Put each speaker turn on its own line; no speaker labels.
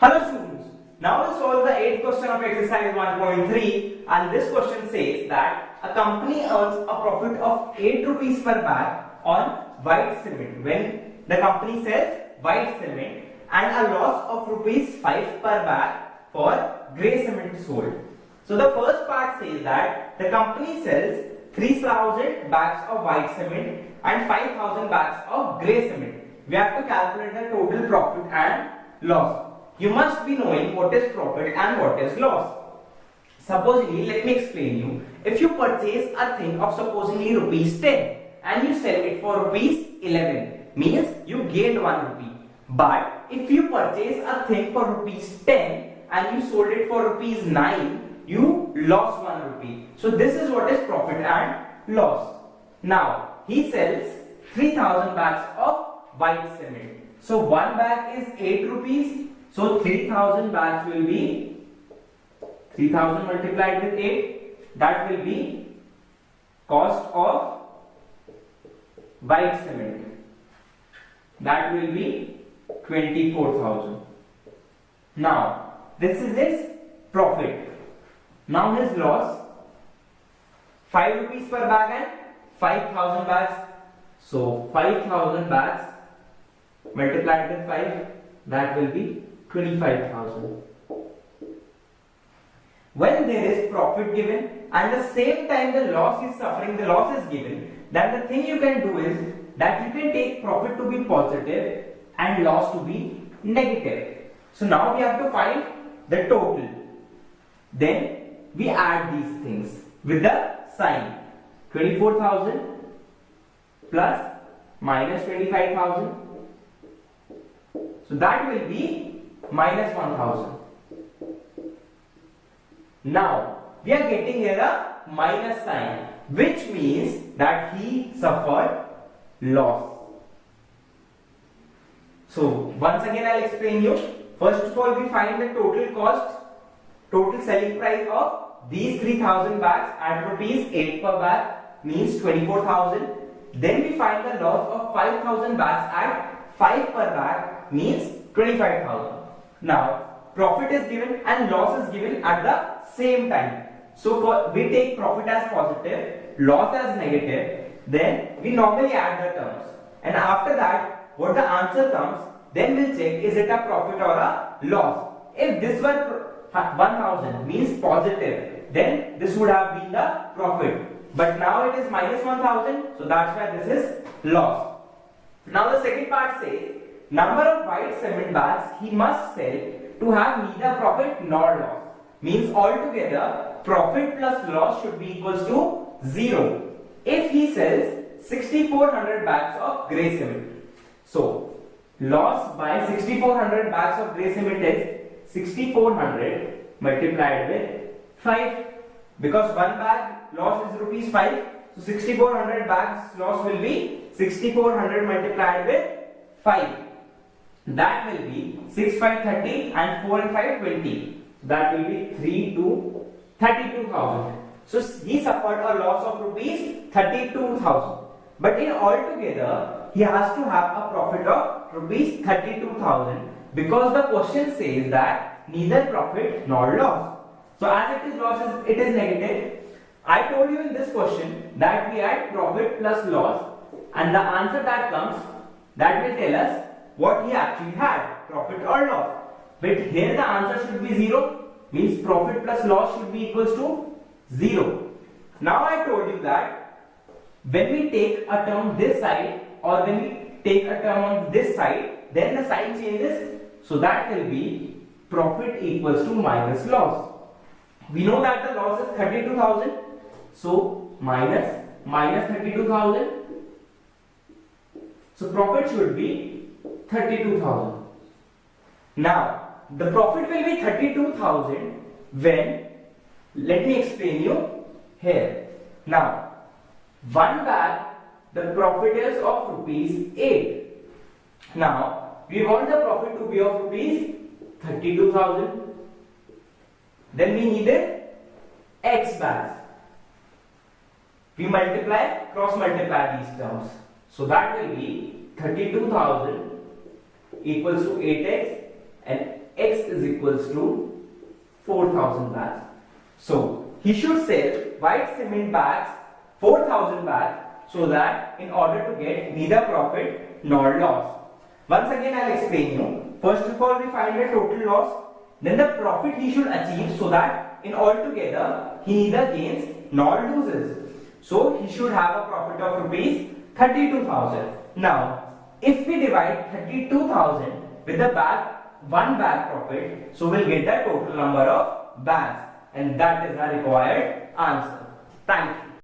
Hello students, now we'll solve the 8th question of exercise 1.3 and this question says that a company earns a profit of 8 rupees per bag on white cement when the company sells white cement and a loss of rupees 5 per bag for grey cement sold. So the first part says that the company sells 3000 bags of white cement and 5000 bags of grey cement. We have to calculate the total profit and loss. You must be knowing what is profit and what is loss. Supposedly, let me explain you. If you purchase a thing of supposedly rupees 10 and you sell it for rupees 11, means you gained 1 rupee. But if you purchase a thing for rupees 10 and you sold it for rupees 9, you lost 1 rupee. So this is what is profit and loss. Now, he sells 3000 bags of white cement. So one bag is 8 rupees. So 3000 bags will be 3000 multiplied with 8. That will be cost of white cement. That will be 24,000. Now this is his profit. Now his loss, 5 rupees per bag and 5000 bags. So 5000 bags multiplied with 5, that will be 25,000. When there is profit given and the same time the loss is suffering, the loss is given, then the thing you can do is that you can take profit to be positive and loss to be negative. So now we have to find the total. Then we add these things with the sign. 24,000 plus minus 25,000. So that will be minus 1000. Now we are getting here a minus sign, which means that he suffered loss. So once again I'll explain you. First of all, we find the total cost, total selling price of these 3000 bags at rupees 8 per bag, means 24,000. Then we find the loss of 5000 bags at 5 per bag, means 25,000. Now profit is given and loss is given at the same time. So we take profit as positive, loss as negative, then we normally add the terms. And after that, what the answer comes, then we'll check is it a profit or a loss. If this were 1000 means positive, then this would have been the profit. But now it is minus 1000, so that's why this is loss. Now the second part says, number of white cement bags he must sell to have neither profit nor loss. Means altogether profit plus loss should be equals to 0 if he sells 6400 bags of grey cement. So loss by 6400 bags of grey cement is 6400 multiplied with 5, because one bag loss is rupees 5. So 6400 bags loss will be 6400 multiplied with 5. That will be 6, 5, 30 and 4 and 5, 20. That will be 3 to 32,000. So he suffered a loss of rupees 32,000. But in altogether, he has to have a profit of rupees 32,000 because the question says that neither profit nor loss. So as it is loss, it is negative. I told you in this question that we add profit plus loss and the answer that comes, that will tell us what he actually had, profit or loss. But here the answer should be 0, means profit plus loss should be equals to 0. Now I told you that when we take a term this side or when we take a term on this side, then the sign changes. So that will be profit equals to minus loss. We know that the loss is 32,000. So minus 32,000. So profit should be 32,000. Now the profit will be 32,000 when, let me explain you here. Now one bag the profit is of rupees 8. Now we want the profit to be of rupees 32,000. Then we needed X bags. We multiply, cross multiply these terms. So that will be 32,000 equals to 8x and x is equals to 4,000 bags. So he should sell white cement bags 4,000 bags so that in order to get neither profit nor loss. Once again I'll explain you. First of all we find the total loss, then the profit he should achieve so that in altogether he neither gains nor loses. So he should have a profit of rupees 32,000. Now if we divide 32,000 with the one bag profit, so we'll get the total number of bags, and that is the required answer. Thank you.